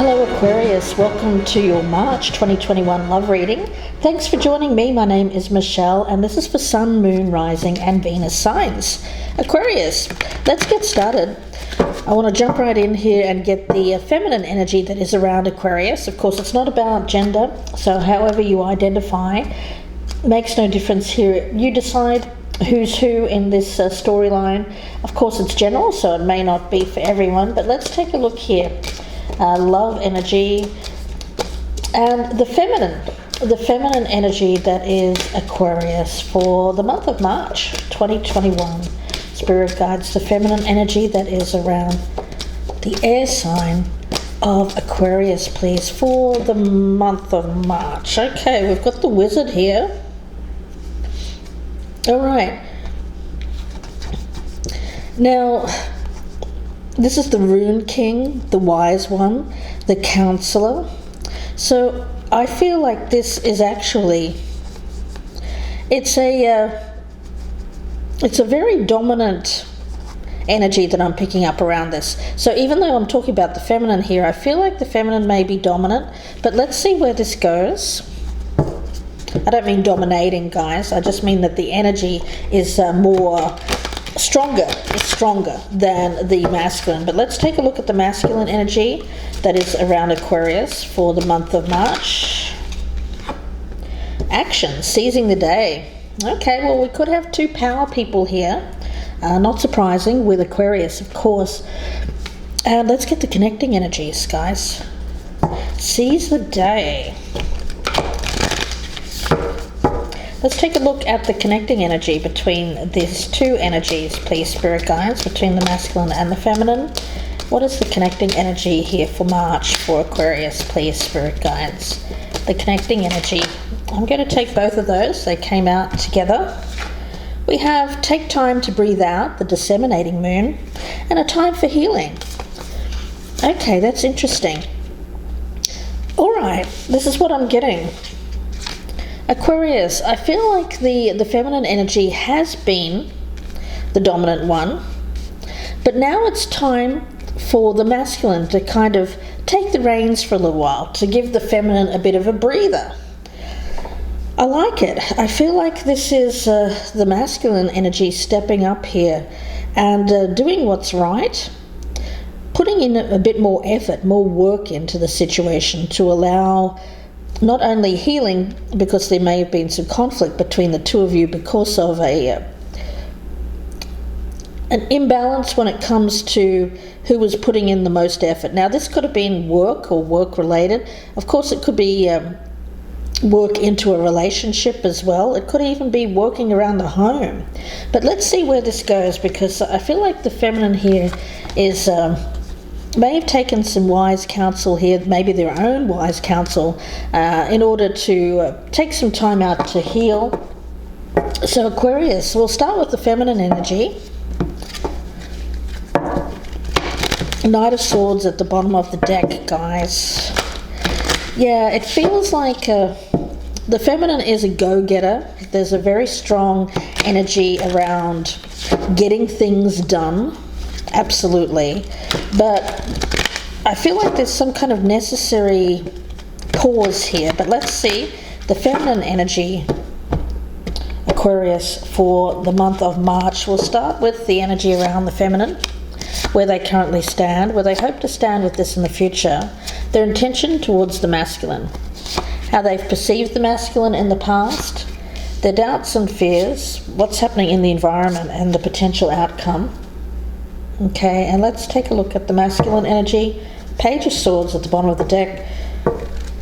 Hello Aquarius, welcome to your March 2021 love reading. Thanks for joining me. My name is Michelle and this is for Sun, Moon, Rising and Venus signs. Aquarius, let's get started. I want to jump right in here and get the feminine energy that is around Aquarius. Of course, it's not about gender, so however you identify makes no difference here. You decide who's who in this storyline. Of course, it's general, so it may not be for everyone, but let's take a look here. Love energy and the feminine energy that is Aquarius for the month of March 2021. Spirit guides the feminine energy that is around the air sign of Aquarius, please, for the month of March. Okay, we've got the Wizard here. All right. Now, this is the Rune King, the Wise One, the Counselor. So I feel like this is actually, it's a very dominant energy that I'm picking up around this. So even though I'm talking about the feminine here, I feel like the feminine may be dominant, but let's see where this goes. I don't mean dominating, guys. I just mean that the energy is stronger than the masculine. But let's take a look at the masculine energy that is around Aquarius for the month of March. Action, seizing the day. Okay, well, we could have two power people here. Not surprising with Aquarius, of course. And let's get the connecting energies, guys. Seize the day. Let's take a look at the connecting energy between these two energies, please, Spirit Guides, between the masculine and the feminine. What is the connecting energy here for March for Aquarius, please, Spirit Guides? The connecting energy. I'm going to take both of those. They came out together. We have take time to breathe out, the disseminating moon, and a time for healing. Okay, that's interesting. All right, this is what I'm getting. Aquarius, I feel like the feminine energy has been the dominant one, but now it's time for the masculine to kind of take the reins for a little while, to give the feminine a bit of a breather. I like it. I feel like this is the masculine energy stepping up here and doing what's right, putting in a bit more effort, more work into the situation to allow not only healing, because there may have been some conflict between the two of you because of an imbalance when it comes to who was putting in the most effort. Now, this could have been work or work related. Of course, it could be work into a relationship as well. It could even be working around the home. But let's see where this goes, because I feel like the feminine here is may have taken some wise counsel here, maybe their own wise counsel, in order to take some time out to heal. So Aquarius, we'll start with the feminine energy. Knight of Swords at the bottom of the deck, guys. Yeah, it feels like the feminine is a go-getter. There's a very strong energy around getting things done. Absolutely. But I feel like there's some kind of necessary pause here. But let's see the feminine energy, Aquarius, for the month of March. We'll start with the energy around the feminine, where they currently stand, where they hope to stand with this in the future, their intention towards the masculine, how they've perceived the masculine in the past, their doubts and fears, what's happening in the environment and the potential outcome. Okay, and let's take a look at the masculine energy. Page of Swords at the bottom of the deck.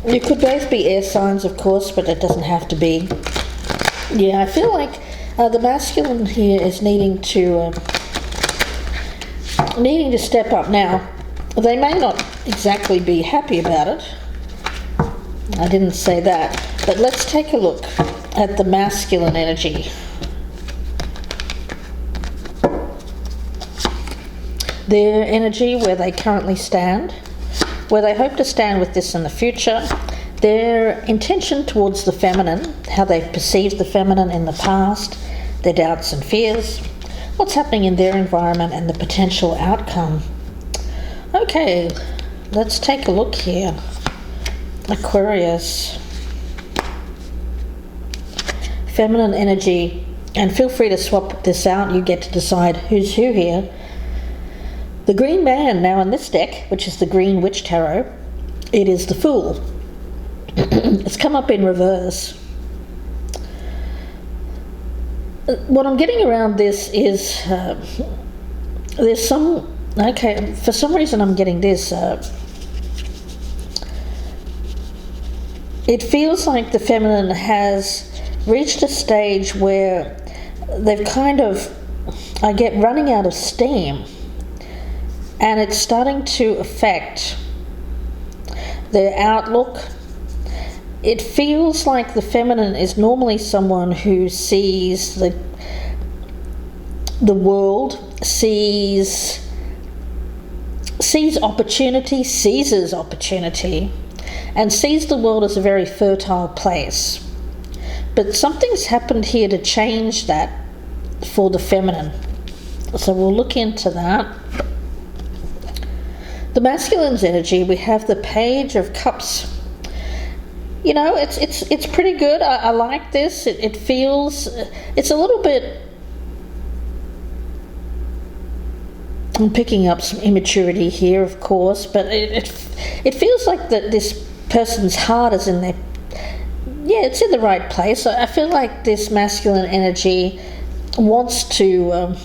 You could both be air signs, of course, but it doesn't have to be. Yeah, I feel like the masculine here is needing to step up. Now, they may not exactly be happy about it. I didn't say that. But let's take a look at the masculine energy. Their energy, where they currently stand, where they hope to stand with this in the future, their intention towards the feminine, how they've perceived the feminine in the past, their doubts and fears, what's happening in their environment and the potential outcome. Okay, let's take a look here. Aquarius. Feminine energy. And feel free to swap this out. You get to decide who's who here. The green man now in this deck, which is the Green Witch Tarot, it is the Fool. It's come up in reverse. What I'm getting around this is there's some, okay, for some reason I'm getting this. It feels like the feminine has reached a stage where they've kind of, I get running out of steam, and it's starting to affect their outlook. It feels like the feminine is normally someone who sees the world, seizes opportunity, seizes opportunity, and sees the world as a very fertile place. But something's happened here to change that for the feminine. So we'll look into that. The masculine's energy, we have the Page of Cups. You know, it's pretty good. I like this. It feels, it's a little bit, I'm picking up some immaturity here, of course, but it feels like that this person's heart is in their, yeah, it's in the right place. I feel like this masculine energy wants to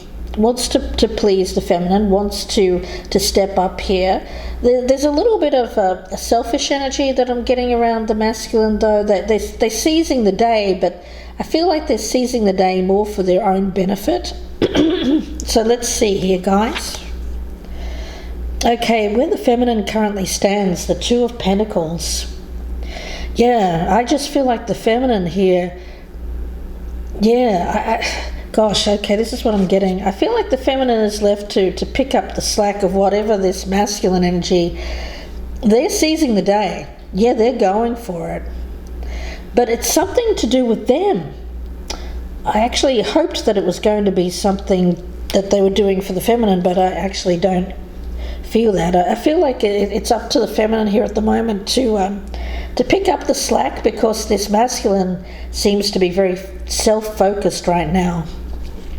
please the feminine, wants to step up here. There's a little bit of a selfish energy that I'm getting around the masculine, though. That they're seizing the day, but I feel like they're seizing the day more for their own benefit. So let's see here, guys. Okay, where the feminine currently stands, the Two of Pentacles. Yeah, I just feel like the feminine here, yeah, gosh, okay, this is what I'm getting. I feel like the feminine is left to pick up the slack of whatever this masculine energy, they're seizing the day. Yeah, they're going for it. But it's something to do with them. I actually hoped that it was going to be something that they were doing for the feminine, but I actually don't feel that. I feel like it's up to the feminine here at the moment to pick up the slack, because this masculine seems to be very self-focused right now.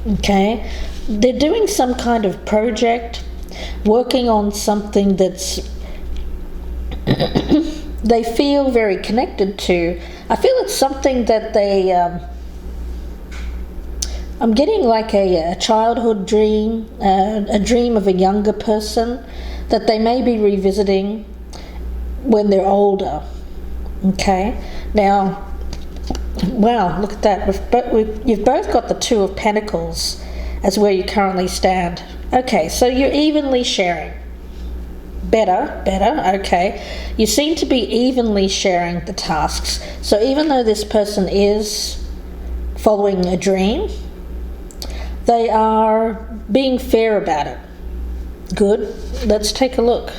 Okay, they're doing some kind of project, working on something that's they feel very connected to. I feel it's something that they I'm getting like a childhood dream, a dream of a younger person that they may be revisiting when they're older. Okay, now, wow, look at that. You've both got the Two of Pentacles as where you currently stand. Okay, so you're evenly sharing. Better, okay. You seem to be evenly sharing the tasks. So even though this person is following a dream, they are being fair about it. Good. Let's take a look.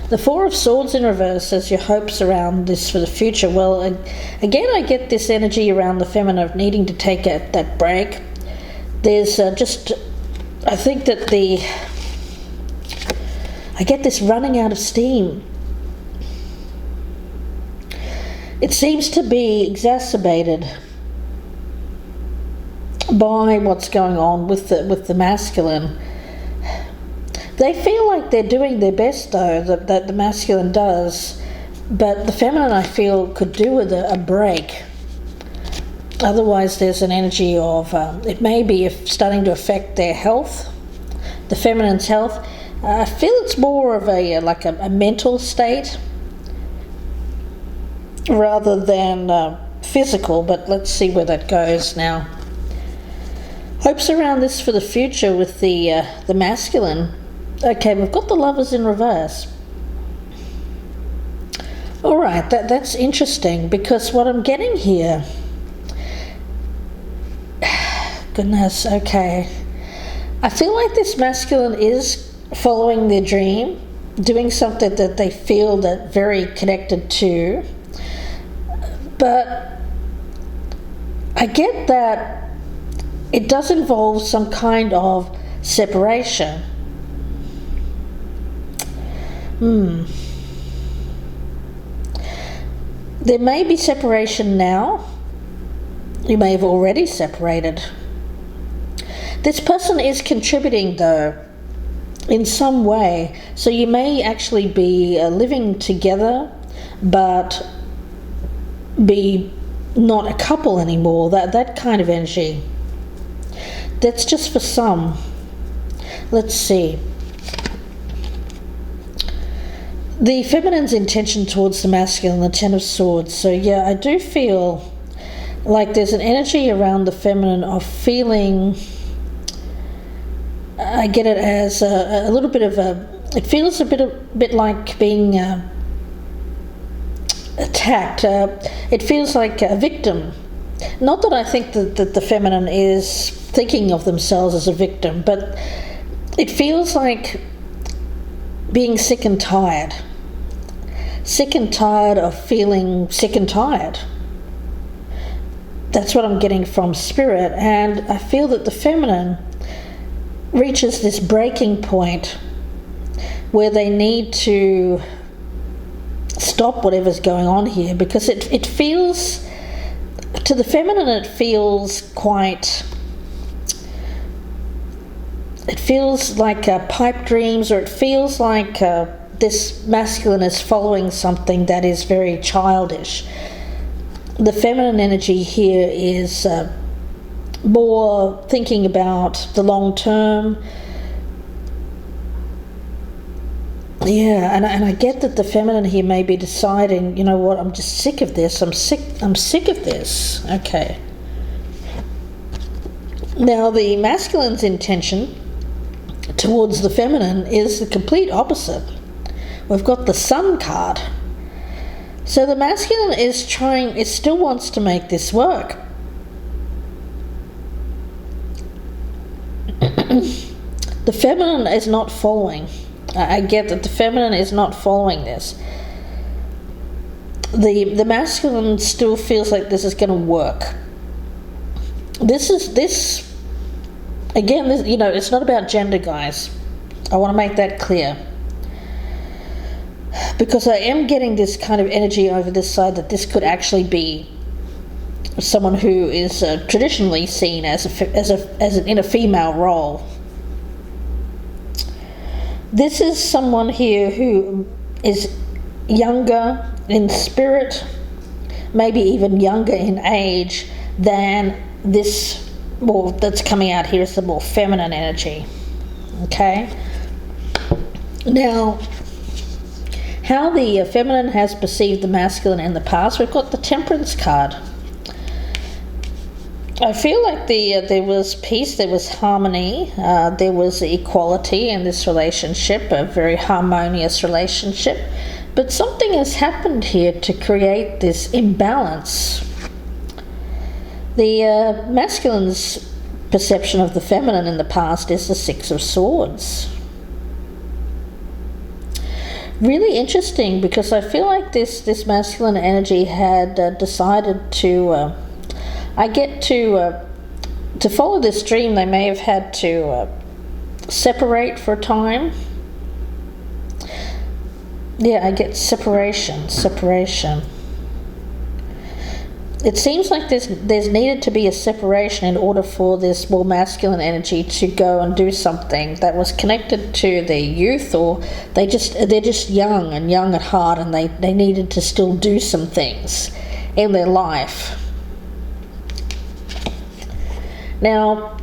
The Four of Swords in reverse as your hopes around this for the future. Well, again, I get this energy around the feminine of needing to take that break. There's I think that I get this running out of steam. It seems to be exacerbated by what's going on with the masculine. They feel like they're doing their best, though, that the masculine does, but the feminine, I feel, could do with a break. Otherwise, there's an energy of, it may be starting to affect their health, the feminine's health. I feel it's more of a mental state rather than physical, but let's see where that goes now. Hopes around this for the future with the masculine. Okay, we've got the Lovers in reverse. All right, that's interesting, because what I'm getting here, goodness, okay. I feel like this masculine is following their dream, doing something that they feel that very connected to, but I get that it does involve some kind of separation. There may be separation now. You may have already separated. This person is contributing, though, in some way. So you may actually be living together, but be not a couple anymore. That kind of energy. That's just for some. Let's see. The feminine's intention towards the masculine, the Ten of Swords. So yeah, I do feel like there's an energy around the feminine of feeling, I get it as a little bit of it feels a bit like being attacked. It feels like a victim. Not that I think that the feminine is thinking of themselves as a victim, but it feels like being sick and tired. Sick and tired of feeling sick and tired. That's what I'm getting from Spirit, and I feel that the feminine reaches this breaking point where they need to stop whatever's going on here, because it feels, to the feminine, it feels like pipe dreams, or it feels like this masculine is following something that is very childish. The feminine energy here is more thinking about the long term. Yeah, and I get that the feminine here may be deciding, you know what, I'm just sick of this. I'm sick of this. Okay. Now the masculine's intention towards the feminine is the complete opposite. We've got the Sun card. So the masculine is trying, it still wants to make this work. The feminine is not following. I get that the feminine is not following this. The masculine still feels like this is going to work. Again, it's not about gender, guys. I want to make that clear. Because I am getting this kind of energy over this side that this could actually be someone who is traditionally seen in a female role. This is someone here who is younger in spirit, maybe even younger in age than this. Well, that's coming out here is the more feminine energy. Okay. Now, how the feminine has perceived the masculine in the past, we've got the Temperance card. I feel like there was peace, there was harmony, there was equality in this relationship, a very harmonious relationship. But something has happened here to create this imbalance. The masculine's perception of the feminine in the past is the Six of Swords. Really interesting, because I feel like this masculine energy had decided to to follow this dream. They may have had to separate for a time. Yeah, I get separation. It seems like there's needed to be a separation in order for this more masculine energy to go and do something that was connected to their youth, or they're just young at heart, and they needed to still do some things in their life. Now,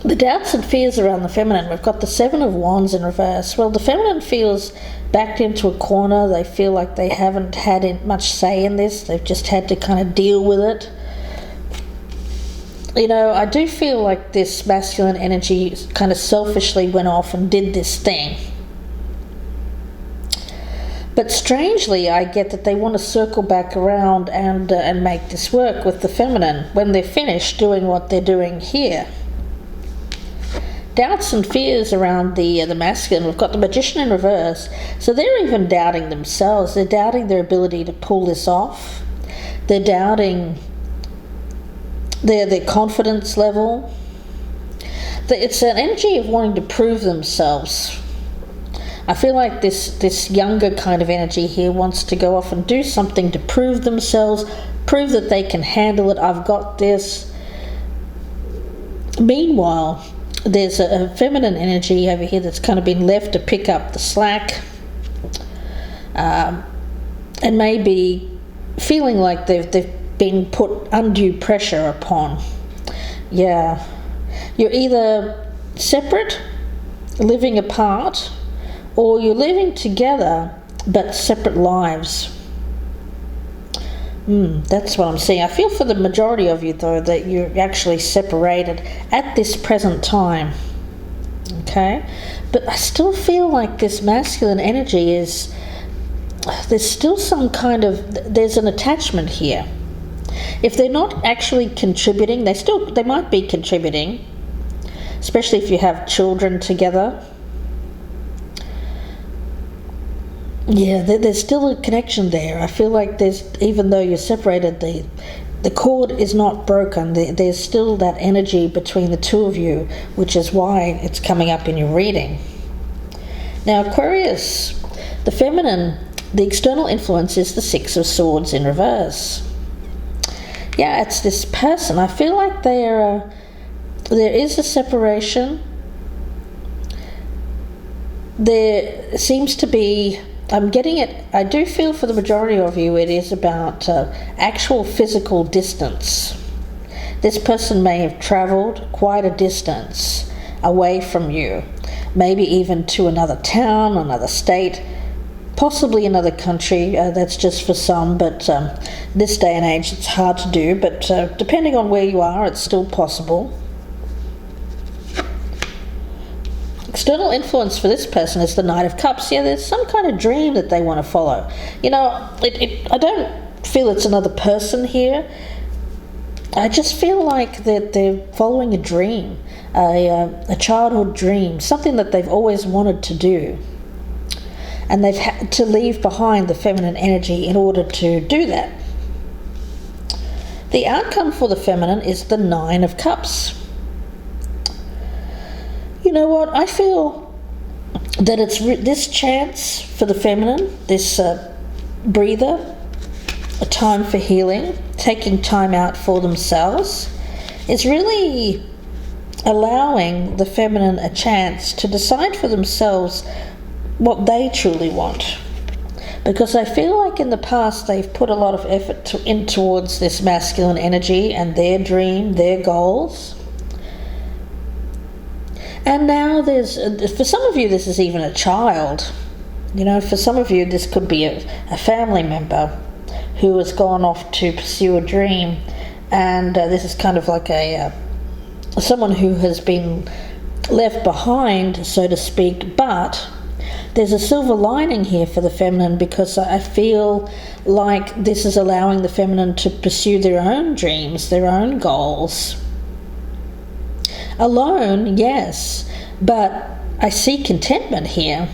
the doubts and fears around the feminine, we've got the Seven of Wands in reverse. Well, the feminine feels backed into a corner. They feel like they haven't had much say in this. They've just had to kind of deal with it. I do feel like this masculine energy kind of selfishly went off and did this thing. But strangely, I get that they want to circle back around and make this work with the feminine when they're finished doing what they're doing here. Doubts and fears around the masculine. We've got the Magician in reverse. So they're even doubting themselves. They're doubting their ability to pull this off. They're doubting their confidence level. It's an energy of wanting to prove themselves. I feel like this younger kind of energy here wants to go off and do something to prove themselves, prove that they can handle it. I've got this. Meanwhile, there's a feminine energy over here that's kind of been left to pick up the slack, and maybe feeling like they've been put undue pressure upon. Yeah, you're either separate, living apart, or you're living together but separate lives. That's what I'm seeing. I feel for the majority of you, though, that you're actually separated at this present time. Okay? But I still feel like this masculine energy is... There's still some kind of... There's an attachment here. If they're not actually contributing, they might be contributing, especially if you have children together. Yeah, there's still a connection there. I feel like even though you're separated, the cord is not broken. There's still that energy between the two of you, which is why it's coming up in your reading. Now, Aquarius, the feminine, the external influence is the Six of Swords in reverse. Yeah, it's this person. I feel like there is a separation. There seems to be... I'm getting it. I do feel for the majority of you it is about actual physical distance. This person may have travelled quite a distance away from you, maybe even to another town, another state, possibly another country. That's just for some, but this day and age it's hard to do, but depending on where you are, it's still possible. External influence for this person is the Knight of Cups. Yeah, there's some kind of dream that they want to follow. You know, I don't feel it's another person here. I just feel like that they're following a dream, a childhood dream, something that they've always wanted to do. And they've had to leave behind the feminine energy in order to do that. The outcome for the feminine is the Nine of Cups. You know what? I feel that it's this chance for the feminine, this breather, a time for healing, taking time out for themselves, is really allowing the feminine a chance to decide for themselves what they truly want. Because I feel like in the past they've put a lot of effort in towards this masculine energy and their dream, their goals. And now for some of you this is even a child. You know, for some of you this could be a family member who has gone off to pursue a dream, and this is kind of like someone who has been left behind, so to speak. But there's a silver lining here for the feminine, because I feel like this is allowing the feminine to pursue their own dreams, their own goals. Alone, yes, but I see contentment here.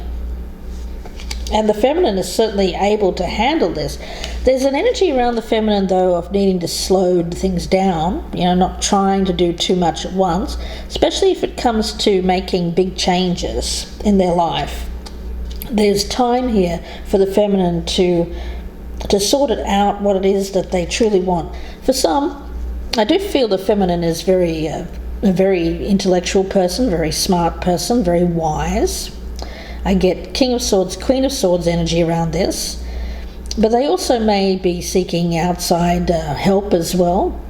And the feminine is certainly able to handle this. There's an energy around the feminine, though, of needing to slow things down, you know, not trying to do too much at once, especially if it comes to making big changes in their life. There's time here for the feminine to sort it out, what it is that they truly want. For some, I do feel the feminine is a very intellectual person, very smart person, very wise. I get King of Swords, Queen of Swords energy around this. But they also may be seeking outside help as well,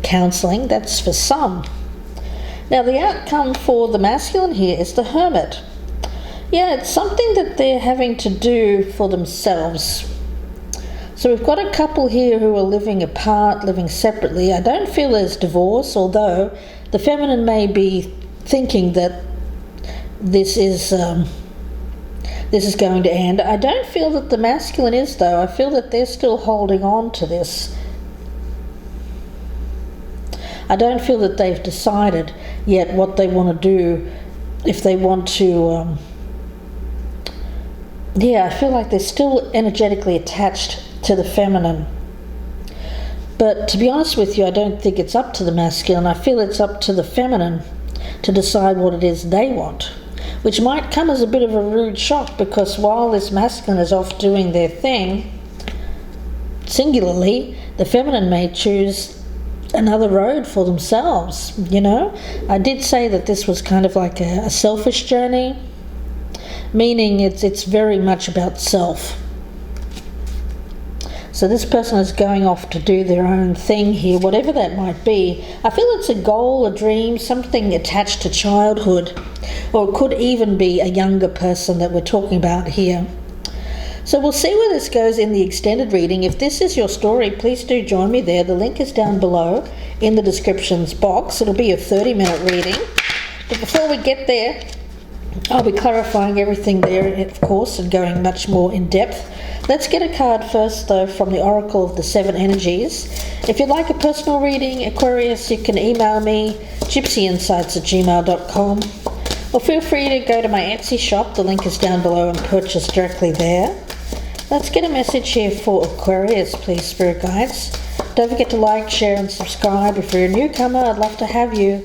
counselling. That's for some. Now the outcome for the masculine here is the Hermit. Yeah, it's something that they're having to do for themselves. So we've got a couple here who are living apart, living separately. I don't feel there's divorce, although the feminine may be thinking that this is going to end. I don't feel that the masculine is, though. I feel that they're still holding on to this. I don't feel that they've decided yet what they want to do, if they want to... I feel like they're still energetically attached to the feminine. But to be honest with you, I don't think it's up to the masculine. I feel it's up to the feminine to decide what it is they want. which might come as a bit of a rude shock, because while this masculine is off doing their thing, singularly, the feminine may choose another road for themselves, you know. I did say that this was kind of like a selfish journey, meaning it's very much about self. So this person is going off to do their own thing here, whatever that might be. I feel it's a goal, a dream, something attached to childhood, or it could even be a younger person that we're talking about here. So we'll see where this goes in the extended reading. If this is your story, please do join me there. The link is down below in the descriptions box. It'll be a 30-minute reading. But before we get there, I'll be clarifying everything there, of course, and going much more in depth. Let's get a card first, though, from the Oracle of the Seven Energies. If you'd like a personal reading, Aquarius, you can email me, gypsyinsights@gmail.com, or feel free to go to my Etsy shop. The link is down below, and purchase directly there. Let's get a message here for Aquarius, please, Spirit Guides. Don't forget to like, share, and subscribe. If you're a newcomer, I'd love to have you.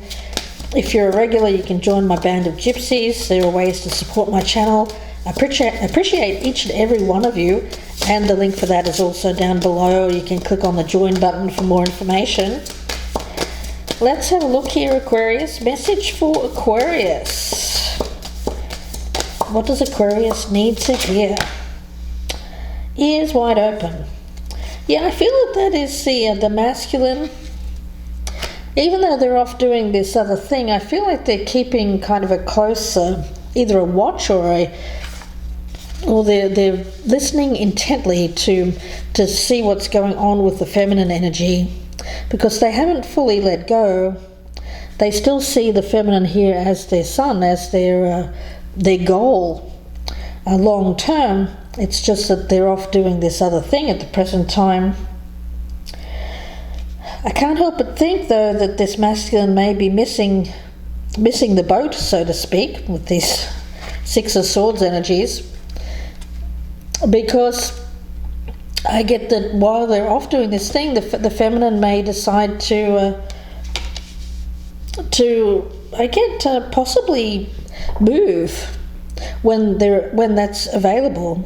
If you're a regular, you can join my band of gypsies. There are ways to support my channel. I appreciate each and every one of you, and the link for that is also down below. You can click on the join button for more information. Let's have a look here, Aquarius. Message for Aquarius. What does Aquarius need to hear? Ears wide open. Yeah, I feel that is the masculine. Even though they're off doing this other thing, I feel like they're keeping kind of a close, either a watch or they're listening intently to see what's going on with the feminine energy, because they haven't fully let go. They still see the feminine here as their sun, as their goal long term. It's just that they're off doing this other thing at the present time. I can't help but think, though, that this masculine may be missing the boat, so to speak, with these Six of Swords energies, because I get that while they're off doing this thing, the feminine may decide to possibly move when that's available.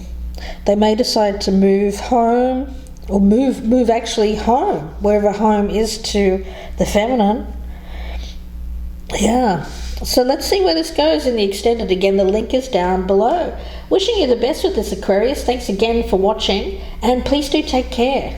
They may decide to move home, or move actually home, wherever home is to the feminine. Yeah. So let's see where this goes in the extended. Again, the link is down below. Wishing you the best with this, Aquarius. Thanks again for watching, and please do take care.